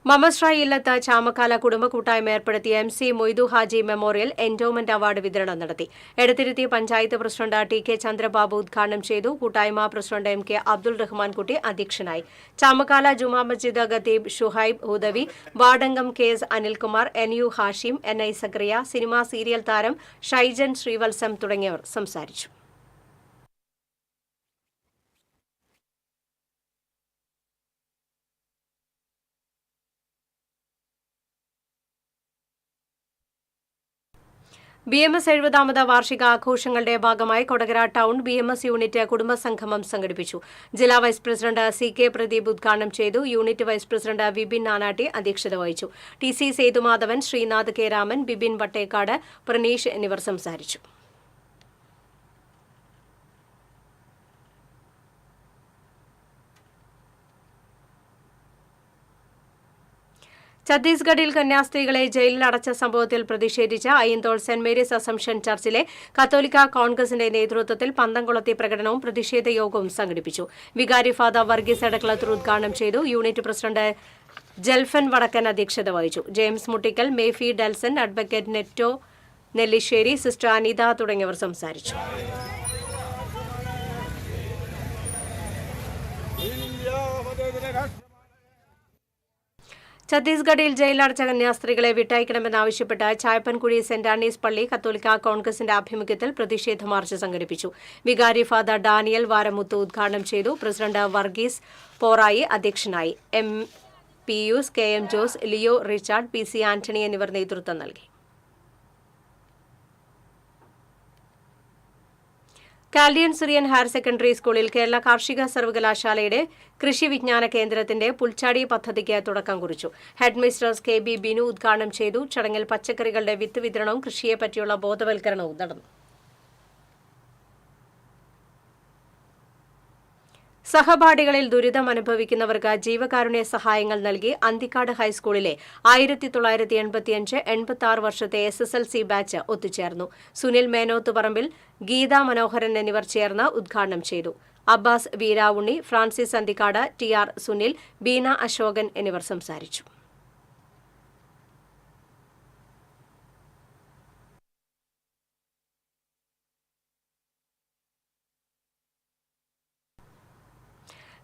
Speaker 1: മമസ്രായി ഇല്ലത്ത് ചാമക്കാല കുടുംബ കൂട്ടായ്മ ഏർപ്പെടുത്തിയ MC Moidu Haji memorial endowment award വിതരണം നടത്തി. എടത്തിരുത്തി പഞ്ചായത്ത് പ്രസിഡന്റ് TK ചന്ദ്രബാബു ഉദ്ഘാടനം ചെയ്തു. കൂട്ടായ്മ പ്രസിഡന്റ് MK അബ്ദുൾ റഹ്മാൻ കുട്ടി അധ്യക്ഷനായി. ചാമക്കാല ജുമാ മസ്ജിദ് ഖതീബ് ഷുഹൈബ് ഹുദവി, വാർഡംഗം KS Anilkumar, NU Hashim, NI Zakariya, cinema serial താരം ഷൈജൻ ശ്രീവത്സം തുടങ്ങിയവർ സംസാരിച്ചു. BMS 70ാമത് വാർഷിക ആഘോഷങ്ങളുടെ ഭാഗമായി കൊടകര ടൗൺ BMS യൂണിറ്റ് കുടുംബസംഗമം സംഘടിപ്പിച്ചു. ജില്ലാ വൈസ് പ്രസിഡന്റ് CK പ്രദീപ് ഉദ്ഘാടനം ചെയ്തു. യൂണിറ്റ് വൈസ് പ്രസിഡന്റ് വിപിൻ നാനാട്ടി അധ്യക്ഷത വഹിച്ചു. TC സേതുമാധവൻ, ശ്രീനാഥ് K രാമൻ, ബിബിൻ വട്ടേക്കാട്, പ്രണീഷ് എന്നിവർ സംസാരിച്ചു. ഛത്തീസ്ഗഡിൽ കന്യാസ്ത്രീകളെ ജയിലിൽ അടച്ച സംഭവത്തിൽ പ്രതിഷേധിച്ച് അയ്യന്തോൾ സെന്റ് മേരീസ് അസംഷൻ ചർച്ചിലെ കത്തോലിക്ക കോൺഗ്രസിന്റെ നേതൃത്വത്തിൽ പന്തംകുളത്തി പ്രകടനവും പ്രതിഷേധ യോഗവും സംഘടിപ്പിച്ചു. വികാരി ഫാദർ വർഗീസ് എടക്കളത്തൂർ ഉദ്ഘാടനം ചെയ്തു. യൂണിറ്റ് പ്രസിഡന്റ് ജൽഫൻ വടക്കൻ അധ്യക്ഷത വഹിച്ചു. James Muttikkal, Mephy Delson, advocate Neto Nelissery, sister Anitha തുടങ്ങിയവർ സംസാരിച്ചു. ഛത്തീസ്ഗഡിൽ ജയിലടച്ച കന്യാസ്ത്രീകളെ വിട്ടയക്കണമെന്നാവശ്യപ്പെട്ട് ചായപ്പൻകുഴി സെന്റ് ആനീസ് പള്ളി കത്തോലിക്ക കോൺഗ്രസിന്റെ ആഭിമുഖ്യത്തിൽ പ്രതിഷേധ മാർച്ച് സംഘടിപ്പിച്ചു. വികാരി ഫാദർ ഡാനിയൽ വാരമുത്ത് ഉദ്ഘാടനം ചെയ്തു. പ്രസിഡന്റ് വർഗീസ് പോറായി അധ്യക്ഷനായി. M. Pius, KM Jose, Leo Richard, PC Antony എന്നിവർ നേതൃത്വം നൽകി. കാൽഡിയൻ സിറിയൻ ഹയർ സെക്കൻഡറി സ്കൂളിൽ കേരള കാർഷിക സർവകലാശാലയുടെ കൃഷി വിജ്ഞാന കേന്ദ്രത്തിന്റെ പുൽച്ചാടി പദ്ധതിക്ക് തുടക്കം കുറിച്ചു. ഹെഡ് മിസ്റ്റേഴ്സ് KB ബിനു ഉദ്ഘാടനം ചെയ്തു. ചടങ്ങിൽ പച്ചക്കറികളുടെ വിത്ത് വിതരണവും കൃഷിയെപ്പറ്റിയുള്ള ബോധവൽക്കരണവും നടന്നു. സഹപാഠികളിൽ ദുരിതം അനുഭവിക്കുന്നവർക്ക് ജീവകാരുണ്യ സഹായങ്ങൾ നൽകി അന്തിക്കാട് ഹൈസ്കൂളിലെ 1985-86 വർഷത്തെ SSLC ബാച്ച് ഒത്തുചേർന്നു. സുനിൽ മേനോത്ത് പറമ്പിൽ, ഗീതാ മനോഹരൻ എന്നിവർ ചേർന്ന് ഉദ്ഘാടനം ചെയ്തു. Abbas Veeravunni, Francis Anthikad, TR Sunil, Beena Ashokan എന്നിവർ സംസാരിച്ചു.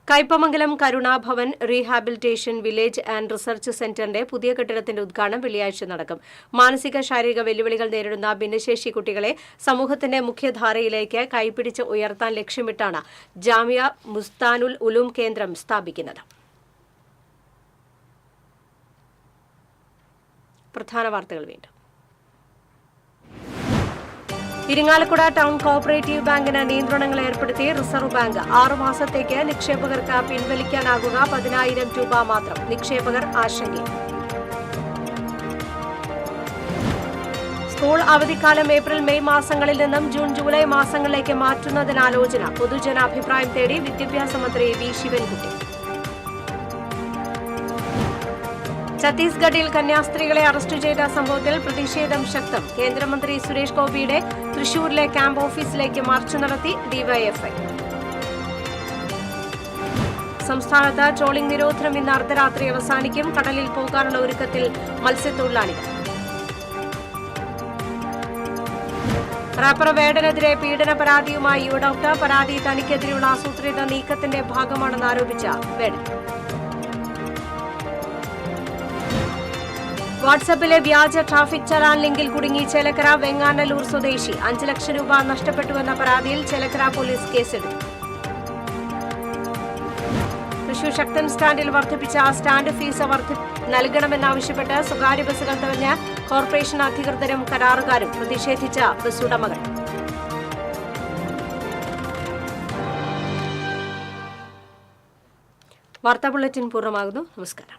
Speaker 1: Kaipamangalam Karunabhavan rehabilitation village and research സെന്ററിന്റെ പുതിയ കെട്ടിടത്തിന്റെ ഉദ്ഘാടനം വെള്ളിയാഴ്ച നടക്കും. മാനസിക ശാരീരിക വെല്ലുവിളികൾ നേരിടുന്ന ഭിന്നശേഷി കുട്ടികളെ സമൂഹത്തിന്റെ മുഖ്യധാരയിലേക്ക് കൈപിടിച്ച് ഉയർത്താൻ ലക്ഷ്യമിട്ടാണ് ജാമിയ മുസ്താനുൽ ഉലൂം കേന്ദ്രം സ്ഥാപിക്കുന്നത്. പ്രധാന വാർത്തകൾ വീണ്ടും. ഇരിങ്ങാലക്കുട ടൗൺ കോഓപ്പറേറ്റീവ് ബാങ്കിന് നിയന്ത്രണങ്ങൾ ഏർപ്പെടുത്തി റിസർവ് ബാങ്ക്. 6 മാസത്തേക്ക് നിക്ഷേപകർക്ക് പിൻവലിക്കാനാകുക 10,000 രൂപ മാത്രം. നിക്ഷേപകർ ആശങ്കയിൽ. സ്കൂൾ അവധിക്കാലം ഏപ്രിൽ മെയ് മാസങ്ങളിൽ നിന്നും ജൂൺ ജൂലൈ മാസങ്ങളിലേക്ക് മാറ്റുന്നതിന് ആലോചന. പൊതുജനാഭിപ്രായം തേടി വിദ്യാഭ്യാസ മന്ത്രി V. ശിവൻകുട്ടി. ഛത്തീസ്ഗഡിൽ കന്യാസ്ത്രീകളെ അറസ്റ്റ് ചെയ്ത സംഭവത്തിൽ പ്രതിഷേധം ശക്തം. കേന്ദ്രമന്ത്രി സുരേഷ് ഗോപിയുടെ തൃശൂരിലെ ക്യാമ്പ് ഓഫീസിലേക്ക് മാർച്ച് നടത്തി DYFI. സംസ്ഥാനത്ത് ട്രോളിംഗ് നിരോധനം ഇന്ന് അർദ്ധരാത്രി അവസാനിക്കും. കടലിൽ പോകാനുള്ള ഒരുക്കത്തിൽ മത്സ്യത്തൊഴിലാളികൾ. റാപ്പർ വേടനെതിരെ പീഡന പരാതിയുമായി യുവഡോക്ടർ. പരാതി തനിക്കെതിരെയുള്ള ആസൂത്രിത നീക്കത്തിന്റെ ഭാഗമാണെന്ന് ആരോപിച്ച വേടൻ. വാട്സാപ്പിലെ വ്യാജ ട്രാഫിക് ചലാൻ ലിങ്കിൽ കുടുങ്ങി ചേലക്കര വെങ്ങാനല്ലൂർ സ്വദേശി. 5 ലക്ഷം രൂപ നഷ്ടപ്പെട്ടുവെന്ന പരാതിയിൽ ചേലക്കര പോലീസ് കേസെടുത്തു. തൃശൂർ ശക്തൻ സ്റ്റാൻഡിൽ വർദ്ധിപ്പിച്ച സ്റ്റാൻഡ് ഫീസ് നൽകണമെന്നാവശ്യപ്പെട്ട് സ്വകാര്യ ബസ്സുകൾ തടഞ്ഞ് കോർപ്പറേഷൻ അധികൃതരും കരാറുകാരും. പ്രതിഷേധിച്ച ബസ് ഉടമകൾ. വാർത്താ ബുള്ളറ്റിൻ പൂർണ്ണമാകുന്നു. നമസ്കാരം.